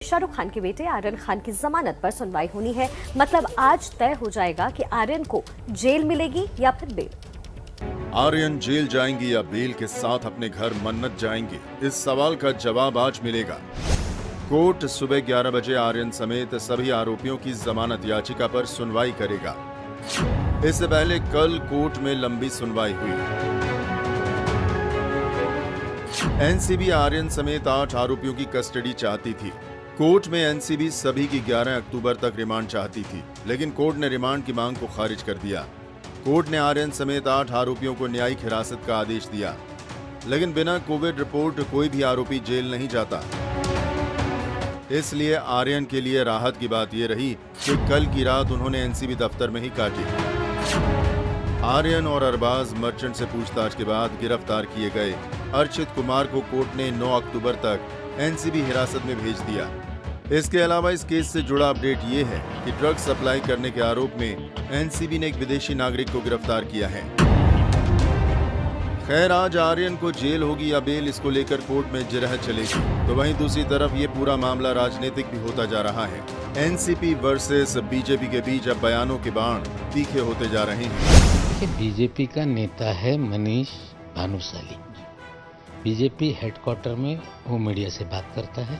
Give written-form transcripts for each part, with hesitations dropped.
शाहरुख खान के बेटे आर्यन खान की जमानत पर सुनवाई होनी है। मतलब आज तय हो जाएगा कि आर्यन को जेल मिलेगी या फिर बेल। आर्यन जेल जाएंगे या बेल के साथ अपने घर मन्नत जाएंगे, इस सवाल का जवाब आज मिलेगा। कोर्ट सुबह 11 बजे आर्यन समेत सभी आरोपियों की जमानत याचिका पर सुनवाई करेगा। इससे पहले कल कोर्ट में लंबी सुनवाई हुई। एनसीबी आर्यन समेत 8 आरोपियों की कस्टडी चाहती थी। कोर्ट में एनसीबी सभी की 11 अक्टूबर तक रिमांड चाहती थी, लेकिन कोर्ट ने रिमांड की मांग को खारिज कर दिया। कोर्ट ने आर्यन समेत 8 आरोपियों को न्यायिक हिरासत का आदेश दिया, लेकिन बिना कोविड रिपोर्ट कोई भी आरोपी जेल नहीं जाता। इसलिए आर्यन के लिए राहत की बात यह रही कि कल की रात उन्होंने एनसीबी दफ्तर में ही काटी। आर्यन और अरबाज मर्चेंट से पूछताछ के बाद गिरफ्तार किए गए अर्चित कुमार को कोर्ट ने 9 अक्टूबर तक एनसीबी हिरासत में भेज दिया। इसके अलावा इस केस से जुड़ा अपडेट ये है कि ड्रग सप्लाई करने के आरोप में एनसीबी ने एक विदेशी नागरिक को गिरफ्तार किया है। खैर, आज आर्यन को जेल होगी या बेल, इसको लेकर कोर्ट में जिरह चलेगी। तो वहीं दूसरी तरफ ये पूरा मामला राजनीतिक भी होता जा रहा है। एनसीपी वर्सेस बीजेपी के बीच अब बयानों के बाण तीखे होते जा रहे हैं। बीजेपी का नेता है मनीष भानुशाली। बीजेपी हेडक्वार्टर में वो मीडिया से बात करता है।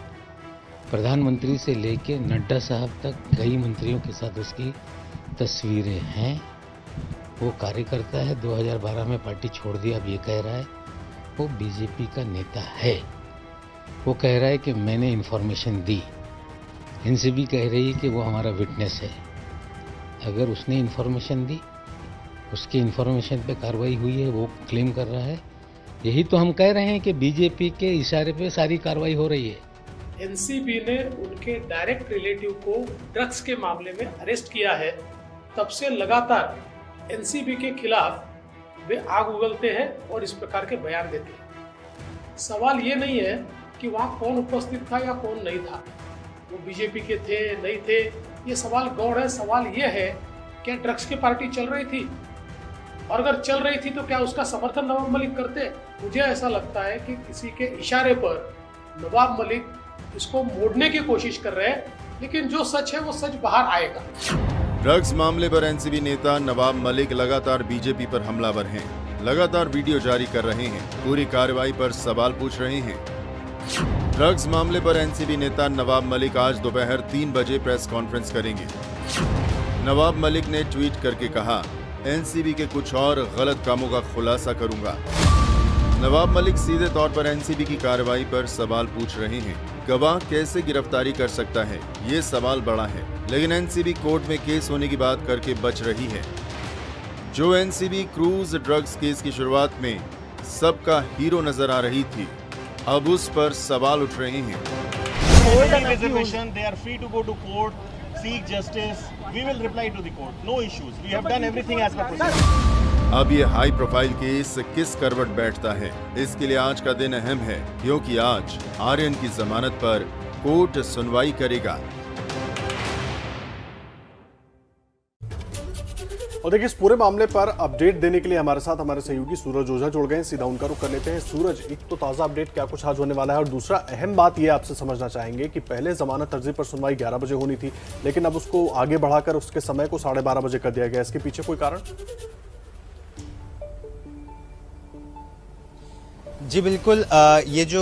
प्रधानमंत्री से लेके नड्डा साहब तक कई मंत्रियों के साथ उसकी तस्वीरें हैं। वो कार्यकर्ता है, 2012 में पार्टी छोड़ दिया, अब ये कह रहा है वो बीजेपी का नेता है। वो कह रहा है कि मैंने इन्फॉर्मेशन दी। एनसीबी कह रही है कि वो हमारा विटनेस है। अगर उसने इन्फॉर्मेशन दी, उसकी इन्फॉर्मेशन पे कार्रवाई हुई है, वो क्लेम कर रहा है। यही तो हम कह रहे हैं कि बीजेपी के इशारे पे सारी कार्रवाई हो रही है। एनसीबी ने उनके डायरेक्ट रिलेटिव को ड्रग्स के मामले में अरेस्ट किया है। तब से लगातार एनसीबी के खिलाफ वे आग उगलते हैं और इस प्रकार के बयान देते हैं। सवाल ये नहीं है कि वहाँ कौन उपस्थित था या कौन नहीं था, वो बीजेपी के थे नहीं थे, ये सवाल गौड़ है। सवाल ये है क्या ड्रग्स की पार्टी चल रही थी, और अगर चल रही थी तो क्या उसका समर्थन नवाब मलिक करते। मुझे ऐसा लगता है कि किसी के इशारे पर नवाब मलिक इसको मोड़ने की कोशिश कर रहे हैं, लेकिन जो सच है वो सच बाहर आएगा। ड्रग्स मामले पर एनसीबी नेता नवाब मलिक लगातार बीजेपी पर हमलावर हैं, लगातार वीडियो जारी कर रहे हैं, पूरी कार्रवाई पर सवाल पूछ रहे हैं। ड्रग्स मामले पर एनसीबी नेता नवाब मलिक आज दोपहर 3 बजे प्रेस कॉन्फ्रेंस करेंगे। नवाब मलिक ने ट्वीट करके कहा, एनसीबी के कुछ और गलत कामों का खुलासा करूंगा। नवाब मलिक सीधे तौर पर एनसीबी की कार्रवाई पर सवाल पूछ रहे हैं। गवाह कैसे गिरफ्तारी कर सकता है, ये सवाल बड़ा है, लेकिन एनसीबी कोर्ट में केस होने की बात करके बच रही है। जो एनसीबी क्रूज ड्रग्स केस की शुरुआत में सबका हीरो नजर आ रही थी, अब उस पर सवाल उठ रहे हैं। अब ये हाई प्रोफाइल केस किस करवट बैठता है, इसके लिए आज का दिन अहम है, क्योंकि आज आर्यन की जमानत पर कोर्ट सुनवाई करेगा। और देखिए, इस पूरे मामले पर अपडेट देने के लिए हमारे साथ हमारे सहयोगी सूरज ओझा जुड़ गए। सीधा उनका रुख कर लेते हैं। सूरज, एक तो ताजा अपडेट क्या कुछ आज होने वाला है, और दूसरा अहम बात ये आपसे समझना चाहेंगे कि पहले जमानत अर्जी पर सुनवाई 11 बजे होनी थी, लेकिन अब उसको आगे बढ़ाकर उसके समय को 12:30 बजे कर दिया गया। इसके पीछे कोई कारण? जी बिल्कुल, ये जो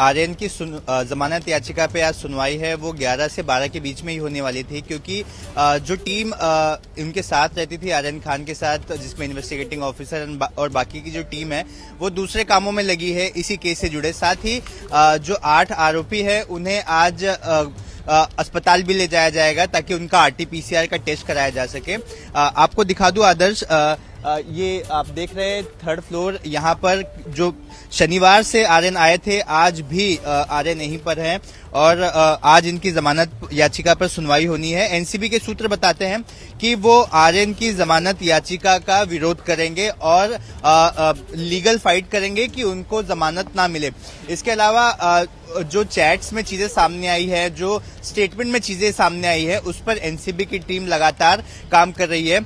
आर्यन की जमानत याचिका पे आज सुनवाई है वो 11 से 12 के बीच में ही होने वाली थी, क्योंकि जो टीम इनके साथ रहती थी आर्यन खान के साथ, जिसमें इन्वेस्टिगेटिंग ऑफिसर और बाकी की जो टीम है वो दूसरे कामों में लगी है इसी केस से जुड़े। साथ ही जो 8 आरोपी है उन्हें आज अस्पताल भी ले जाया जाएगा ताकि उनका आरटीपीसीआर का टेस्ट कराया जा सके। आपको दिखा दूं आदर्श, ये आप देख रहे हैं 3rd फ्लोर, यहाँ पर जो शनिवार से आर्यन आए थे आज भी आर्यन यहीं पर हैं और आज इनकी जमानत याचिका पर सुनवाई होनी है। एनसीबी के सूत्र बताते हैं कि वो आर्यन की जमानत याचिका का विरोध करेंगे और लीगल फाइट करेंगे कि उनको जमानत ना मिले। इसके अलावा जो चैट्स में चीजें सामने आई है, जो स्टेटमेंट में चीजें सामने आई है, उस पर एनसीबी की टीम लगातार काम कर रही है।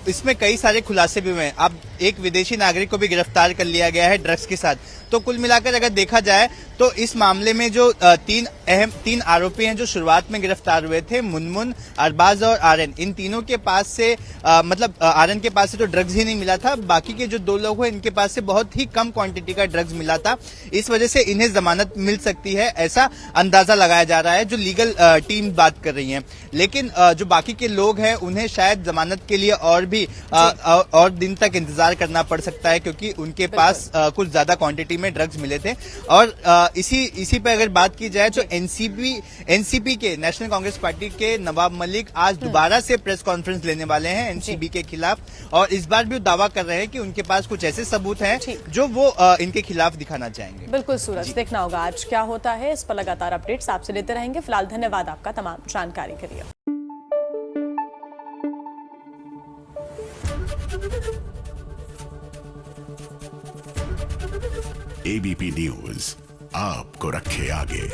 इसमें कई सारे खुलासे भी हुए हैं। अब एक विदेशी नागरिक को भी गिरफ्तार कर लिया गया है ड्रग्स के साथ। तो कुल मिलाकर अगर देखा जाए तो इस मामले में जो तीन आरोपी हैं जो शुरुआत में गिरफ्तार हुए थे, मुनमुन, अरबाज और आर्यन, इन तीनों के पास से आर्यन के पास से तो ड्रग्स ही नहीं मिला था, बाकी के जो 2 लोग हैं इनके पास से बहुत ही कम क्वांटिटी का ड्रग्स मिला था। इस वजह से इन्हें जमानत मिल सकती है, ऐसा अंदाजा लगाया जा रहा है, जो लीगल टीम बात कर रही है। लेकिन जो बाकी के लोग हैं उन्हें शायद जमानत के लिए और भी और दिन तक इंतजार करना पड़ सकता है, क्योंकि उनके पास कुछ ज्यादा क्वांटिटी में ड्रग्स मिले थे। और इसी पे अगर बात की जाए तो एनसीपी के, नेशनल कांग्रेस पार्टी के नवाब मलिक आज दोबारा से प्रेस कॉन्फ्रेंस लेने वाले हैं एनसीबी के खिलाफ, और इस बार भी दावा कर रहे हैं कि उनके पास कुछ ऐसे सबूत हैं जो वो इनके खिलाफ दिखाना चाहेंगे। बिल्कुल सूरज, देखना होगा आज क्या होता है, इस पर लगातार अपडेट्स आपसे लेते रहेंगे। फिलहाल धन्यवाद आपका तमाम जानकारी के लिए। एबीपी न्यूज आपको रखे आगे।